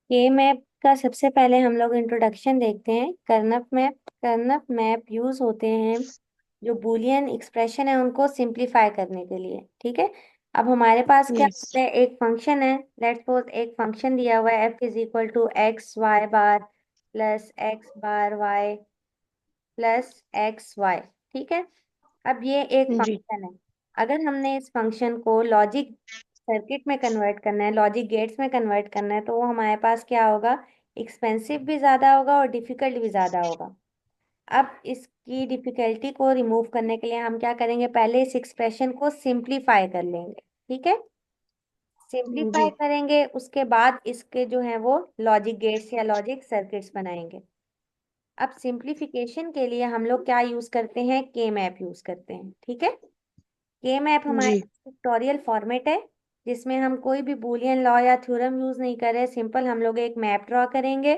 के मैप का सबसे पहले हम लोग इंट्रोडक्शन देखते हैं। कर्नफ मैप यूज होते हैं जो बूलियन एक्सप्रेशन है उनको सिंप्लीफाई करने के लिए। ठीक है। अब हमारे पास क्या यस। होता है, एक फंक्शन है। लेट्स सपोज एक फंक्शन दिया हुआ है F is equal to X Y bar plus X bar Y plus X Y. ठीक है। अब ये एक जी। फंक्शन है। अगर हमने इस फंक्शन को लॉजिक सर्किट में कन्वर्ट करना है, लॉजिक गेट्स में कन्वर्ट करना है, तो वो हमारे पास क्या होगा, एक्सपेंसिव भी ज़्यादा होगा और डिफिकल्ट भी ज़्यादा होगा। अब इसकी डिफिकल्टी को रिमूव करने के लिए हम क्या करेंगे, पहले इस एक्सप्रेशन को सिंप्लीफाई कर लेंगे। ठीक है। जी। सिंप्लीफाई करेंगे, उसके बाद इसके जो है वो लॉजिक गेट्स या लॉजिक सर्किट्स बनाएंगे। अब सिंप्लीफिकेशन के लिए हम लोग क्या यूज करते हैं, के मैप यूज करते हैं। ठीक है। के मैप हमारे जी। पिक्टोरियल फॉर्मेट है जिसमें हम कोई भी बूलियन लॉ या थ्योरम यूज नहीं कर रहे। सिंपल हम लोग एक मैप ड्रॉ करेंगे,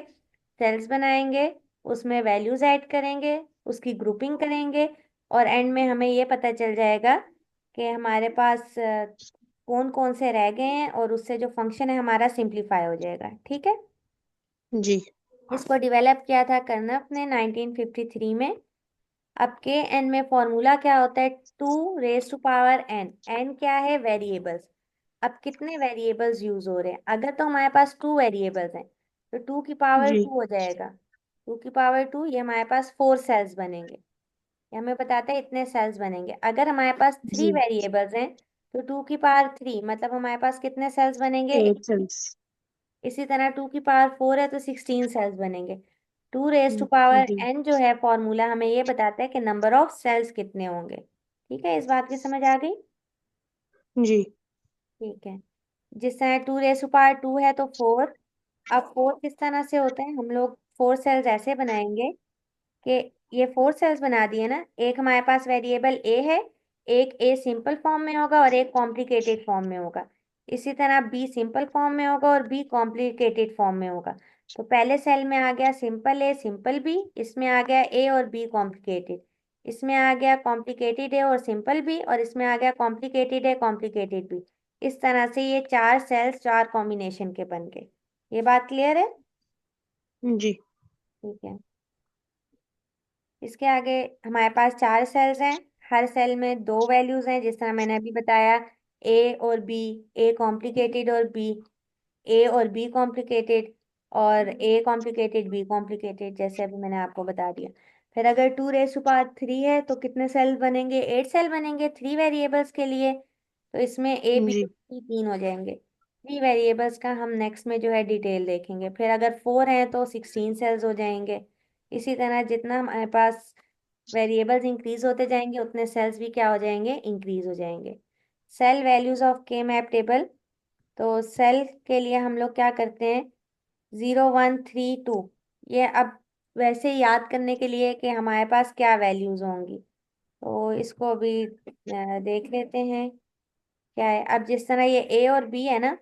सेल्स बनाएंगे, उसमें वैल्यूज ऐड करेंगे, उसकी ग्रुपिंग करेंगे, और एंड में हमें ये पता चल जाएगा कि हमारे पास कौन कौन से रह गए हैं, और उससे जो फंक्शन है हमारा सिंप्लीफाई हो जाएगा। ठीक है। जी। इसको डेवलप किया था कर्नफ ने 1953 में। अब के एन में फॉर्मूला क्या होता है, two raise to power N. N क्या है, वेरिएबल्स। अब कितने वेरिएबल्स यूज हो रहे हैं, अगर तो हमारे पास टू वेरिएबल्स हैं तो टू की पावर जी। टू हो जाएगा। टू की पावर टू, ये हमारे पास फोर सेल्स बनेंगे। ये हमें बताता है इतने सेल्स बनेंगे। अगर हमारे पास थ्री जी। वेरिएबल्स हैं तो टू की पावर थ्री, मतलब हमारे पास कितने सेल्स बनेंगे। Eight cells. इसी तरह टू की पावर फोर है तो 16 सेल्स बनेंगे। टू रेज टू पावर जी। एन जो है फॉर्मूला हमें ये बताता है कि नंबर ऑफ सेल्स कितने होंगे। ठीक है, इस बात की समझ आ गई। जी। ठीक है। जिस तरह two raise to power two है तो फोर। अब फोर किस तरह से होता है, हम लोग फोर सेल्स ऐसे बनाएंगे कि ये फोर सेल्स बना दिए ना, एक हमारे पास वेरिएबल ए है, एक ए सिंपल फॉर्म में होगा और एक कॉम्प्लिकेटेड फॉर्म में होगा। इसी तरह बी सिंपल फॉर्म में होगा और बी कॉम्प्लिकेटेड फॉर्म में होगा। तो पहले सेल में आ गया सिंपल ए सिंपल बी, इसमें आ गया ए और बी कॉम्प्लिकेटेड, इसमें आ गया कॉम्प्लिकेटेड ए और सिंपल बी, और इसमें आ गया कॉम्प्लिकेटेड ए कॉम्प्लिकेटेड बी। इस तरह से ये चार सेल्स चार कॉम्बिनेशन के बन गए। ये बात क्लियर है। जी। ठीक है। इसके आगे हमारे पास चार सेल्स हैं, हर सेल में दो वैल्यूज हैं जिस तरह मैंने अभी बताया, ए और बी, ए कॉम्प्लिकेटेड और बी, ए और बी कॉम्प्लिकेटेड, और ए कॉम्प्लिकेटेड बी कॉम्प्लिकेटेड, जैसे अभी मैंने आपको बता दिया। फिर अगर two raise to power three है तो कितने सेल बनेंगे, एट सेल बनेंगे थ्री वेरिएबल्स के लिए। तो इसमें ए बी जी। सी तीन हो जाएंगे। थ्री वेरिएबल्स का हम नेक्स्ट में जो है डिटेल देखेंगे। फिर अगर फोर हैं तो 16 सेल्स हो जाएंगे। इसी तरह जितना हमारे पास वेरिएबल्स इंक्रीज होते जाएंगे उतने सेल्स भी क्या हो जाएंगे, इंक्रीज हो जाएंगे। सेल वैल्यूज ऑफ के मैप टेबल। तो सेल के लिए हम लोग क्या करते हैं, 0 1 3 2। ये अब वैसे ही याद करने के लिए कि हमारे पास क्या वैल्यूज होंगी, तो इसको अभी देख लेते हैं क्या है। अब जिस तरह ये ए और बी है ना,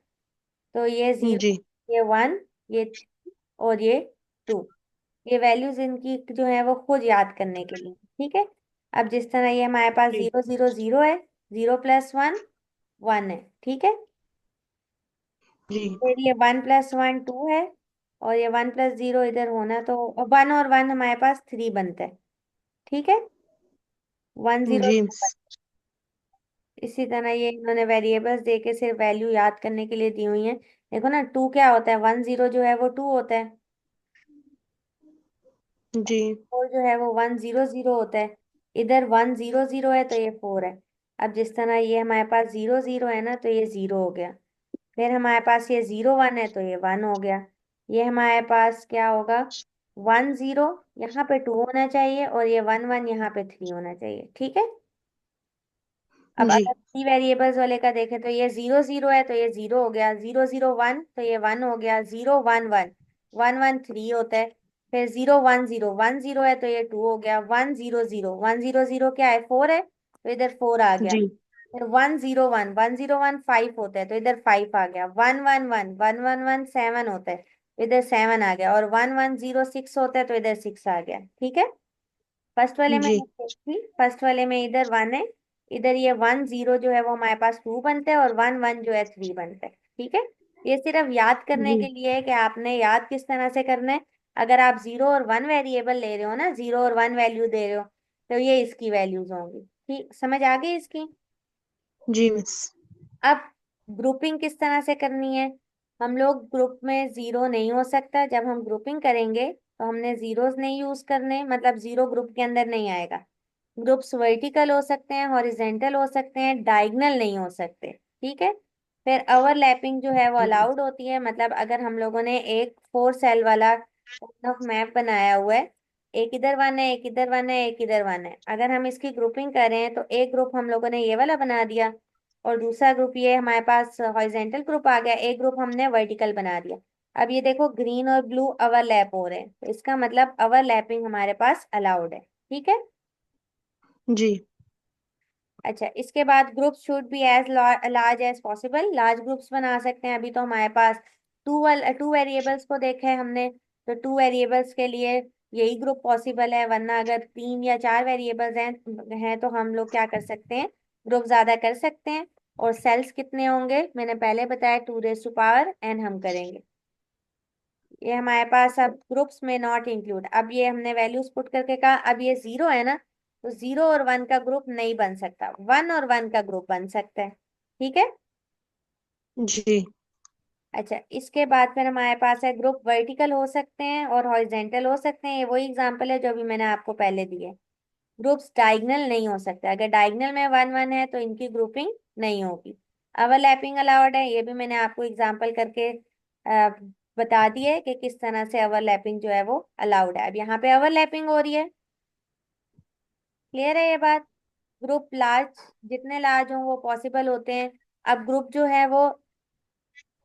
तो ये जीरो, जी। ये वन, ये और ये टू, ये वैल्यूज इनकी जो है वो खुद याद करने के लिए। ठीक है। अब जिस तरह ये हमारे पास जी। 0 0 0 है, 0 + 1 1 है। ठीक है। जी। फिर ये 1 + 1 2 है, और ये 1 + 0 इधर होना, तो वन और वन हमारे पास थ्री बनता है। ठीक है। 1 0 जी। 2। इसी तरह ये इन्होंने वेरिएबल्स दे के सिर्फ वैल्यू याद करने के लिए दी हुई है। देखो ना, टू क्या होता है, 1 0 जो है वो टू होता है, जी। फोर जो है वो 1 0 0 होता है। इधर 1 0 0 है तो ये फोर है। अब जिस तरह ये हमारे पास 0 0 है ना, तो ये जीरो हो गया। फिर हमारे पास ये 0 1 है तो ये वन हो गया। ये हमारे पास क्या होगा, 1 0, यहाँ पे टू होना चाहिए, और ये 1 1 यहाँ पे थ्री होना चाहिए। ठीक है। अब जी। अगर थ्री वेरिएबल्स वाले का देखें तो ये 0 0 है तो ये जीरो हो गया, 0 0 1 तो ये वन हो गया, 0 1 1 1 1 3 होता है। फिर 0 1 0 1 0 है तो ये टू हो गया, 1 0 0 1 0 0 क्या है, फोर है तो इधर फोर आ गया। जी। फिर 1 0 1 1 0 1 फाइव होता है तो इधर फाइव आ गया, 1 1 1 1 1 1 सेवन होता है तो इधर सेवन आ गया, और 1 1 0 6 होता है तो इधर सिक्स आ गया। ठीक है। फर्स्ट वाले में जी। थी, फर्स्ट वाले में इधर वन है, इधर ये 1 0 जो है वो हमारे पास टू बनता है, और 1 1 जो है थ्री बनता है। ठीक है। ये सिर्फ याद करने के जी। लिए है कि आपने याद किस तरह से करना है। अगर आप 0 और 1 वेरिएबल ले रहे हो ना, 0 और 1 वैल्यू दे रहे हो, तो ये इसकी वैल्यूज होंगी। ठीक, समझ आ गई इसकी। जी मिस। अब ग्रुपिंग किस तरह से करनी है। हम लोग ग्रुप में जीरो नहीं हो सकता, जब हम ग्रुपिंग करेंगे तो हमने जीरोस नहीं यूज करने, मतलब जीरो ग्रुप के अंदर नहीं आएगा। ग्रुप्स वर्टिकल हो सकते हैं, हॉरिजेंटल हो सकते हैं, डायगोनल नहीं हो सकते। ठीक है। फिर ओवरलैपिंग जो है वो जी। अलाउड होती है, मतलब अगर हम लोगों ने एक 4 सेल वाला ऑफ मैप बनाया हुआ है, एक इधर वन है, एक इधर वन है, एक इधर वन है, अगर हम इसकी ग्रुपिंग कर रहे हैं तो एक ग्रुप हम लोगों ने ये वाला बना दिया, और दूसरा ग्रुप ये हमारे पास हॉरिजेंटल ग्रुप आ गया, एक ग्रुप हमने वर्टिकल बना दिया। अब ये देखो ग्रीन और ब्लू ओवरलैप हो रहे हैं, तो इसका मतलब ओवरलैपिंग हमारे पास अलाउड है। ठीक है। जी। अच्छा, इसके बाद group should be as large as possible, large groups बना सकते हैं। अभी तो हमारे पास टू वेरिएबल्स को देखा है हमने, तो 2 वेरिएबल्स के लिए यही ग्रुप पॉसिबल है, वरना अगर 3 या 4 वेरिएबल्स हैं तो हम लोग क्या कर सकते हैं, ग्रुप ज्यादा कर सकते हैं। और सेल्स कितने होंगे, मैंने पहले बताया 2 टू द पावर n हम करेंगे। ये हमारे पास अब ग्रुप्स में नॉट इंक्लूड, अब ये हमने वैल्यूज पुट करके कहा, अब ये 0 है ना, तो 0 और 1 का ग्रुप नहीं बन सकता, 1 और 1 का ग्रुप बन सकता है। ठीक है। जी। अच्छा, इसके बाद फिर हमारे पास है ग्रुप वर्टिकल हो सकते हैं और हॉरिजेंटल हो सकते हैं, ये वही एग्जांपल है जो अभी मैंने आपको पहले दिए। ग्रुप्स डायगोनल नहीं हो सकते, अगर डायगोनल में 1 1 है तो इनकी ग्रुपिंग नहीं होगी। ओवरलैपिंग अलाउड है, ये भी मैंने आपको एग्जांपल करके बता दिया है कि किस तरह से ओवरलैपिंग जो है वो अलाउड है। अब यहाँ पे ओवरलैपिंग हो रही है, क्लियर है ये बात। ग्रुप लार्ज, जितने लार्ज हों वो पॉसिबल होते हैं। अब ग्रुप जो है वो,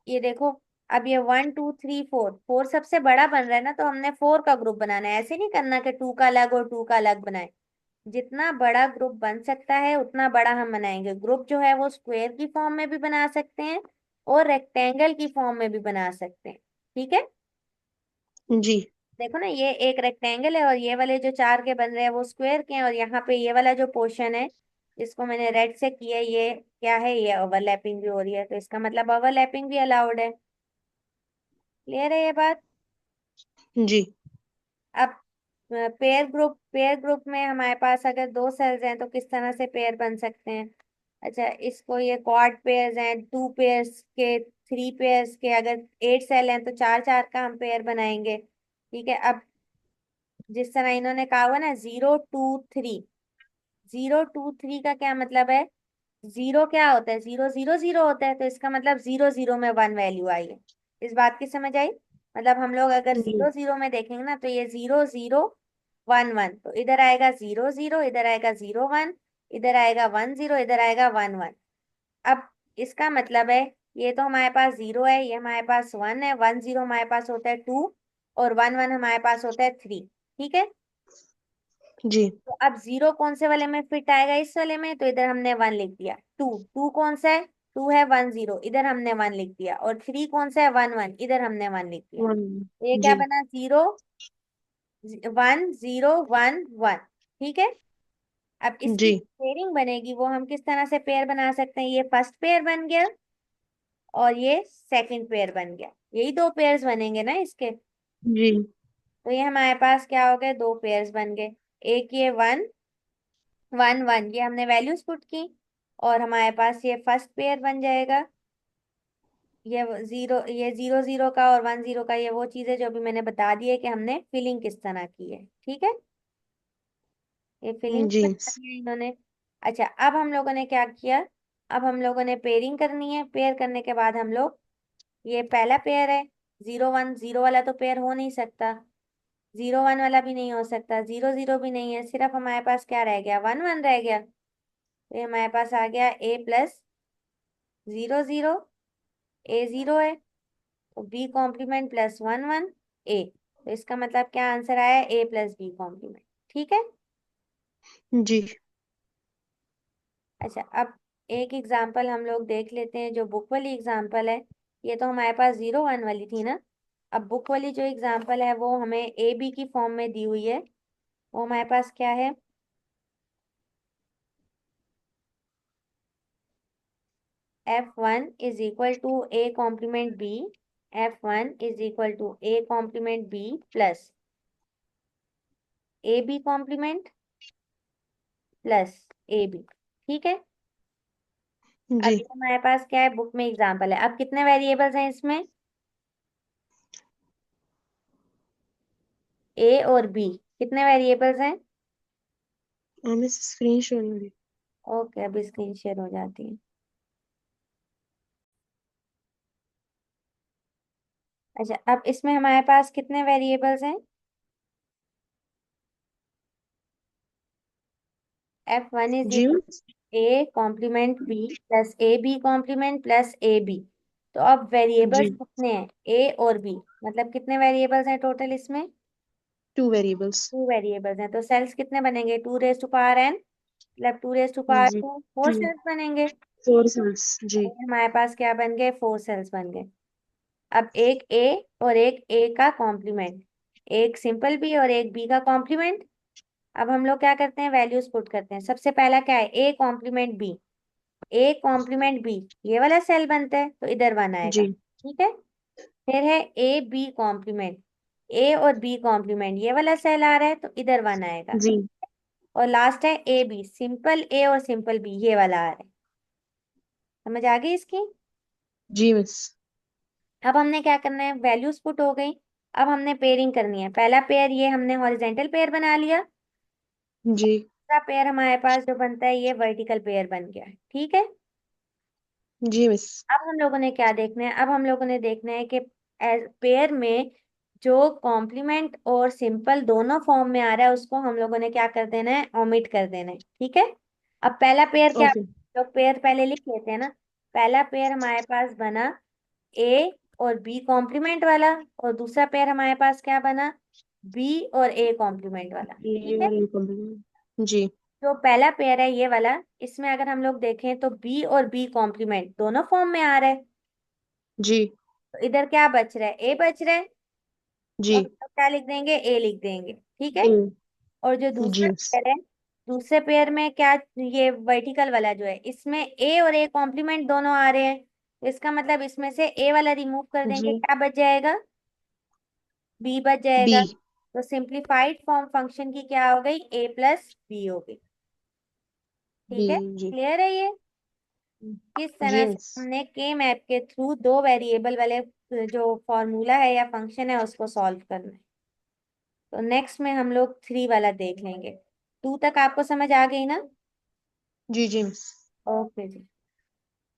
ये देखो, अब ये 1 2 3 4, 4 सबसे बड़ा बन रहा है ना, तो हमने 4 का ग्रुप बनाना है, ऐसे नहीं करना कि 2 का अलग और 2 का अलग बनाए। जितना बड़ा ग्रुप बन सकता है उतना बड़ा हम बनाएंगे। ग्रुप जो है वो स्क्वायर की फॉर्म में भी बना सकते हैं और रेक्टेंगल की फॉर्म में भी बना सकते हैं। ठीक है। जी। देखो ना, ये एक रेक्टेंगल है और ये वाले जो 4 के बन रहे हैं वो स्क्वायर के हैं, और यहाँ पे ये वाला जो पोर्शन है जिसको मैंने रेड से किया है, ये क्या है, ये ओवरलैपिंग भी हो रही है, तो इसका मतलब ओवरलैपिंग भी अलाउड है। क्लियर है ये बात। जी। अब पेयर ग्रुप में हमारे पास अगर 2 सेल्स हैं तो किस तरह से पेयर बन सकते हैं। अच्छा, इसको ये क्वाड पेयर्स हैं, 2 पेयर्स के, 3 पेयर्स के, अगर 8 सेल हैं तो 4 4 का हम पेयर बनाएंगे। ठीक है। अब जिस तरह इन्होंने कहा हुआ ना 0 2 3, 0 2 3 का क्या मतलब है, जीरो क्या होता है, 0 0 0 होता है, तो इसका मतलब 0 0 में 1 वैल्यू आई है। इस बात की समझ आई। मतलब हम लोग अगर जी। 0 0 में देखेंगे ना, तो ये 0 0 1 1, तो इधर आएगा 0 0, इधर आएगा 0 1, इधर आएगा 1 0, इधर आएगा 1 1। अब इसका मतलब है, ये तो हमारे पास 0 है, ये हमारे पास 1 है, 1 0 हमारे पास होता है 2, और 1 1 हमारे पास होता है 3। ठीक है। जी। तो अब 0 कौन से वाले में फिट आएगा, इस वाले में, तो इधर हमने 1 लिख दिया। 2, 2 कौन सा है, 2 है 1 0, इधर हमने 1 लिख दिया, और 3 कौन सा है, 1 1, इधर हमने 1 लिख दिया। वन। तो ये क्या जी। बना, 0 1 0 1 1। ठीक है। अब इसकी जी। पेयरिंग बनेगी, वो हम किस तरह से पेयर बना सकते हैं, ये फर्स्ट पेयर बन गया और ये सेकंड पेयर बन गया, यही 2 पेयर्स बनेंगे ना इसके। जी। तो ये हमारे पास क्या हो गए, 2 पेयर्स बन गए। एक ये 1 1 1, ये हमने वैल्यूज पुट की, और हमारे पास ये फर्स्ट पेयर बन जाएगा। ये 0 0 का और 1 0 का, ये वो चीज है जो अभी मैंने बता दी है कि हमने फिलिंग किस तरह की है। ठीक है। ये फिलिंग जी बता दी है इन्होंने। अच्छा, अब हम लोगों ने क्या किया, अब हम लोगों ने पेयरिंग करनी है। पेयर करने के बाद हम लोग, ये पहला पेयर है, 0 1 0 वाला तो पेयर हो नहीं सकता, 0 1 वाला भी नहीं हो सकता, 0 0 भी नहीं है, सिर्फ हमारे पास क्या रह गया, 1 1 रह गया। तो ये हमारे पास आ गया A+0 0, A 0 है, तो B कॉम्प्लीमेंट+1 1 A। तो इसका मतलब क्या आंसर आया, A+B कॉम्प्लीमेंट। ठीक है। जी। अच्छा, अब एक एग्जाम्पल हम लोग देख लेते हैं, जो बुक वाली एग्जाम्पल है। ये तो हमारे पास 0 1 वाली थी ना। अब बुक वाली जो एग्जाम्पल है वो हमें AB की फॉर्म में दी हुई है। वो हमारे पास क्या है, F1 is equal to A complement B, F1 is equal to A complement B plus AB complement plus AB। ठीक है। जी। अभी हमारे पास क्या है, बुक में एग्जाम्पल है। अब कितने वेरिएबल्स हैं इसमें, A और B, कितने वेरिएबल्स हैं? हमें स्क्रीन शो नहीं हो रही। ओके, अभी स्क्रीन शेयर हो जाती है। अच्छा, अब इसमें हमारे पास कितने वेरिएबल्स हैं? F1 इज जी इक्वल मिस। A complement B plus AB complement plus AB। तो अब वेरिएबल्स जी। कितने हैं, A और B, मतलब कितने वेरिएबल्स हैं टोटल इसमें? 2 वेरिएबल्स। टू वेरिएबल्स हैं, तो सेल्स कितने बनेंगे, 2 रेज टू पावर n, मतलब 2 रेज टू पावर जी। टू, 4 सेल्स बनेंगे। 4 सेल्स। जी। और हमारे पास क्या बन गए, 4 सेल्स बन गए। अब एक A और एक A का कॉम्प्लीमेंट, एक सिंपल B और एक B का कॉम्प्लीमेंट। अब हम लोग क्या करते हैं, वैल्यूज पुट करते हैं। सबसे पहला क्या है, A complement B, A complement B, ये वाला सेल बनता है तो इधर 1 आएगा। जी। ठीक है। फिर है A B कॉम्प्लीमेंट, A और B कॉम्प्लीमेंट, ये वाला सेल आ रहा है तो इधर 1 आएगा। जी। और लास्ट है ए बी, सिंपल ए और सिंपल बी, ये वाला आ रहा है। समझ आ गई इसकी? जी मिस। अब हमने क्या करना है, वैल्यूज पुट हो गई। अब हमने पेयरिंग करनी है। पहला पेयर ये हमने हॉरिजेंटल पेयर बना लिया। जी। दूसरा पेयर हमारे पास जो बनता है ये वर्टिकल पेयर बन गया। ठीक है। जी मिस। अब हम लोगों ने क्या देखना है, अब हम लोगों ने देखना है कि पेयर में जो कॉम्प्लीमेंट और सिंपल दोनों फॉर्म में आ रहा है उसको हम लोगों ने क्या कर देना है, ओमिट कर देना है। ठीक है। अब पहला पेयर क्या, ओके। लोग पेयर पहले लिख लेते हैं ना। पहला पेयर हमारे पास बना ए और बी कॉम्प्लीमेंट वाला, और दूसरा पेयर हमारे पास क्या बना, बी और ए कॉम्प्लीमेंट वाला। ये ठीक है। और ये कंप्लीमेंट। जी। जो पहला पेयर है ये वाला, इसमें अगर हम लोग देखें तो बी और बी कॉम्प्लीमेंट दोनों फॉर्म में आ रहा है। जी। तो इधर क्या बच रहा है, ए बच रहा है। तो हम जी। लोग क्या लिख देंगे, ए लिख देंगे। ठीक है। ए। और जो जी दूसरा मिस। पेयर है, दूसरे पेयर में क्या, ये वर्टिकल वाला जो है, इसमें ए और ए कॉम्प्लीमेंट दोनों आ रहे हैं। तो इसका मतलब इसमें से ए वाला रिमूव कर देंगे, जी। क्या बच जाएगा, बी बच बी। जाएगा। तो सिंप्लीफाइड फॉर्म फंक्शन की क्या हो गई, ए प्लस बी हो गई। बी। ठीक है, जी। क्लियर है ये? किस जी तरह से मिस। हमने के मैप के थ्रू दो वेरिएबल वाले जो फॉर्मूला है या फंक्शन है उसको सॉल्व करना है। तो नेक्स्ट में हम लोग 3 वाला देख लेंगे। 2 तक आपको समझ आ गई ना? जी। जी मिस। ओके जी।